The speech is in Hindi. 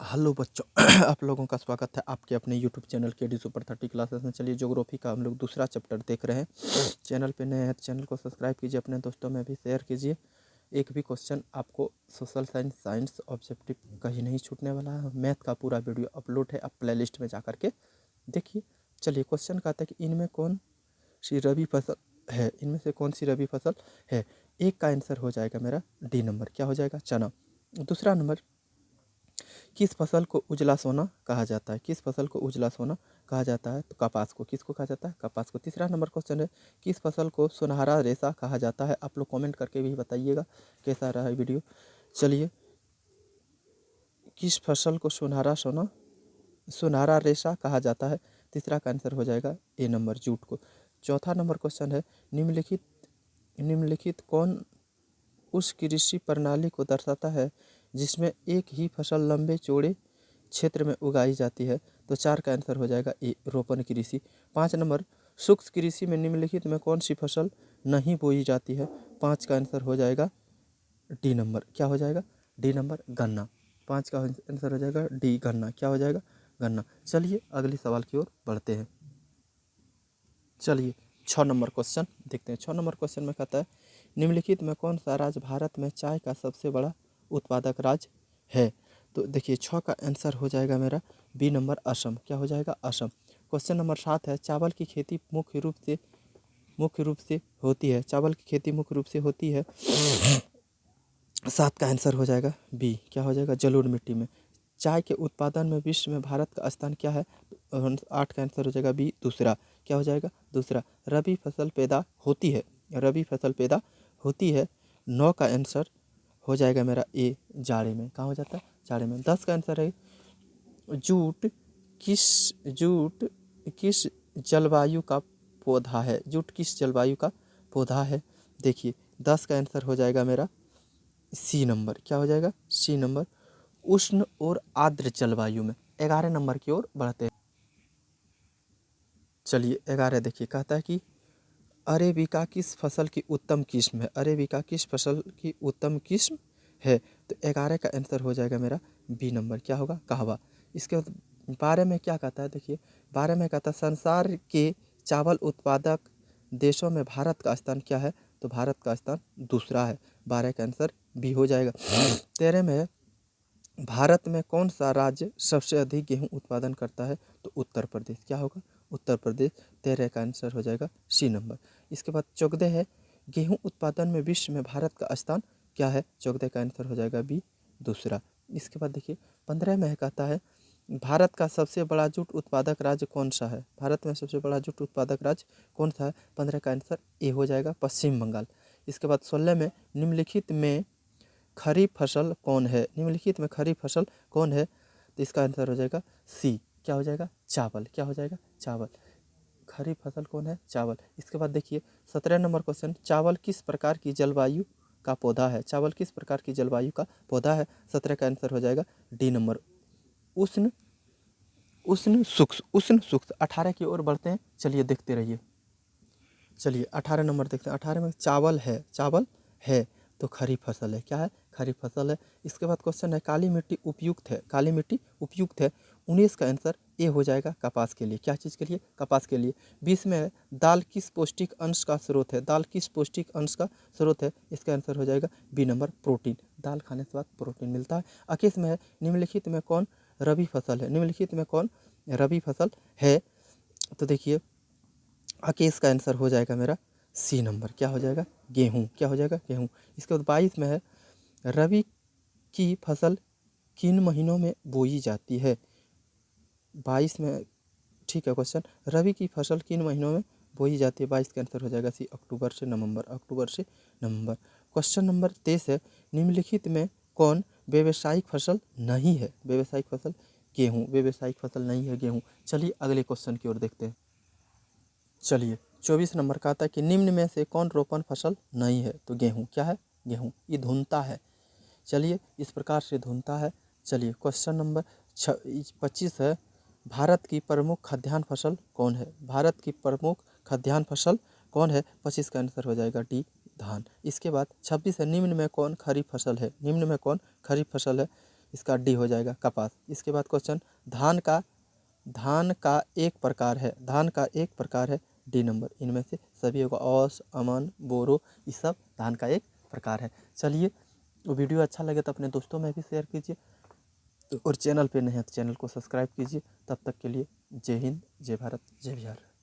हेलो बच्चों आप लोगों का स्वागत है आपके अपने यूट्यूब चैनल के डी सुपर 30 क्लासेस में। चलिए ज्योग्राफी का हम लोग दूसरा चैप्टर देख रहे हैं। चैनल पे नए हैं तो चैनल को सब्सक्राइब कीजिए, अपने दोस्तों में भी शेयर कीजिए। एक भी क्वेश्चन आपको सोशल साइंस ऑब्जेक्टिव कहीं नहीं छूटने वाला है। मैथ का पूरा वीडियो अपलोड है, आप प्ले लिस्ट में जा करके देखिए। चलिए क्वेश्चन का आता है कि इनमें कौन सी रबी फसल है, इनमें से कौन सी रबी फसल है। एक का आंसर हो जाएगा मेरा डी नंबर, क्या हो जाएगा, चना। दूसरा नंबर, किस फसल को उजला सोना कहा जाता है, किस फसल को उजला सोना कहा जाता है, तो कपास को। किसको कहा जाता है, कपास को। तीसरा नंबर क्वेश्चन है, किस फसल को सुनहरा रेशा कहा जाता है। आप लोग कमेंट करके भी बताइएगा कैसा रहा है वीडियो। चलिए, किस फसल को सुनहरा रेशा कहा जाता है। तीसरा का आंसर हो जाएगा ए नंबर, जूट को। चौथा नंबर क्वेश्चन है, निम्नलिखित कौन उस कृषि प्रणाली को दर्शाता है जिसमें एक ही फसल लंबे चौड़े क्षेत्र में उगाई जाती है, तो चार का आंसर हो जाएगा ए, रोपण कृषि। 5 नंबर, शुष्क कृषि में निम्नलिखित में कौन सी फसल नहीं बोई जाती है। 5 का आंसर हो जाएगा डी नंबर, क्या हो जाएगा, डी नंबर, गन्ना। 5 का आंसर हो जाएगा डी, गन्ना। क्या हो जाएगा, गन्ना। चलिए अगले सवाल की ओर बढ़ते हैं। चलिए 6 नंबर क्वेश्चन देखते हैं। 6 नंबर क्वेश्चन में कहता है, निम्नलिखित में कौन सा राज्य भारत में चाय का सबसे बड़ा उत्पादक राज्य है। तो देखिए 6 का आंसर हो जाएगा मेरा बी नंबर, असम। क्या हो जाएगा, असम। क्वेश्चन नंबर 7 है, चावल की खेती मुख्य रूप से होती है, चावल की खेती मुख्य रूप से होती है। 7 का आंसर हो जाएगा बी, क्या हो जाएगा, जलोढ़ मिट्टी में। चाय के उत्पादन में विश्व में भारत का स्थान क्या है। 8 का आंसर हो जाएगा बी, दूसरा। क्या हो जाएगा, दूसरा। रबी फसल पैदा होती है, रबी फसल पैदा होती है। 9 का आंसर हो जाएगा मेरा ए, जाड़े में। कहाँ हो जाता है, जाड़े में। 10 का आंसर है, जूट किस जलवायु का पौधा है, जूट किस जलवायु का पौधा है। देखिए 10 का आंसर हो जाएगा मेरा सी नंबर, क्या हो जाएगा, सी नंबर, उष्ण और आर्द्र जलवायु में। 11 नंबर की ओर बढ़ते हैं। चलिए 11 देखिए, कहता है कि अरेबिका किस फसल की उत्तम किस्म है, अरेबिका किस फसल की उत्तम किस्म है। तो 11 का आंसर हो जाएगा मेरा बी नंबर, क्या होगा, कहवा। इसके बाद 12 में क्या कहता है, देखिए 12 में कहता है, संसार के चावल उत्पादक देशों में भारत का स्थान क्या है, तो भारत का स्थान दूसरा है। 12 का आंसर बी हो जाएगा। 13 में, भारत में कौन सा राज्य सबसे अधिक गेहूं उत्पादन करता है, तो उत्तर प्रदेश। क्या होगा, उत्तर प्रदेश। 13 का आंसर हो जाएगा सी नंबर। इसके बाद 14 है, गेहूं उत्पादन में विश्व में भारत का स्थान क्या है। 14 का आंसर हो जाएगा बी, दूसरा। इसके बाद देखिए 15 में कहता है, भारत का सबसे बड़ा जूट उत्पादक राज्य कौन सा है, भारत में सबसे बड़ा जूट उत्पादक राज्य कौन सा है। 15 का आंसर ए हो जाएगा, पश्चिम बंगाल। इसके बाद 16 में, निम्नलिखित में खरीफ फसल कौन है, निम्नलिखित में खरीफ फसल कौन है, तो इसका आंसर हो जाएगा सी, क्या हो जाएगा, चावल। क्या हो जाएगा, चावल। खरीफ फसल कौन है, चावल। इसके बाद देखिए 17 नंबर क्वेश्चन, चावल किस प्रकार की जलवायु का पौधा है, चावल किस प्रकार की जलवायु का पौधा है। 17 का आंसर हो जाएगा डी नंबर, उष्ण उष्ण शुष्क। 18 की ओर बढ़ते हैं, चलिए देखते रहिए। चलिए 18 नंबर देखते हैं। 18 में चावल है तो खरीफ फसल है, क्या है, खरीफ फसल है। इसके बाद क्वेश्चन है, काली मिट्टी उपयुक्त है, काली मिट्टी उपयुक्त है। 19 का आंसर ए हो जाएगा, कपास के लिए। क्या चीज़ के लिए, कपास के लिए। 20 में है, दाल किस पौष्टिक अंश का स्रोत है, दाल किस पौष्टिक अंश का स्रोत है। इसका आंसर हो जाएगा बी नंबर, प्रोटीन। दाल खाने के बाद प्रोटीन मिलता है। 21 में है, निम्नलिखित में कौन रबी फसल है, निम्नलिखित में कौन रबी फसल है। तो देखिए 21 का आंसर हो जाएगा मेरा सी नंबर, क्या हो जाएगा, गेहूँ। क्या हो जाएगा, गेहूँ। इसके बाद 22 में है, रबी की फसल किन महीनों में बोई जाती है। 22 में, ठीक है क्वेश्चन, रबी की फसल किन महीनों में बोई जाती है। 22 का आंसर हो जाएगा सी, अक्टूबर से नवंबर, अक्टूबर से नवंबर। क्वेश्चन नंबर 23 है, निम्नलिखित में कौन व्यावसायिक फसल नहीं है, व्यावसायिक फसल गेहूँ, व्यावसायिक फसल नहीं है, गेहूँ। चलिए अगले क्वेश्चन की ओर देखते हैं। चलिए 24 नंबर का आता है कि निम्न में से कौन रोपण फसल नहीं है, तो गेहूँ। क्या है, गेहूँ। ये धुनता है, चलिए इस प्रकार से धुनता है। चलिए क्वेश्चन नंबर 25 है, भारत की प्रमुख खाद्यान्न फसल कौन है, भारत की प्रमुख खाद्यान्न फसल कौन है। 25 का आंसर हो जाएगा डी, धान। इसके बाद 26 है, निम्न में कौन खरीफ फसल है, निम्न में कौन खरीफ फसल है। इसका डी हो जाएगा कपास। इसके बाद क्वेश्चन धान का एक प्रकार है, धान का एक प्रकार है डी नंबर। इनमें से सभी होगा औस, अमन, बोरो, ये सब धान का एक प्रकार है। चलिए वीडियो अच्छा लगे तो अपने दोस्तों में भी शेयर कीजिए और चैनल पे नहीं है तो चैनल को सब्सक्राइब कीजिए। तब तक के लिए जय हिंद, जय भारत, जय बिहार।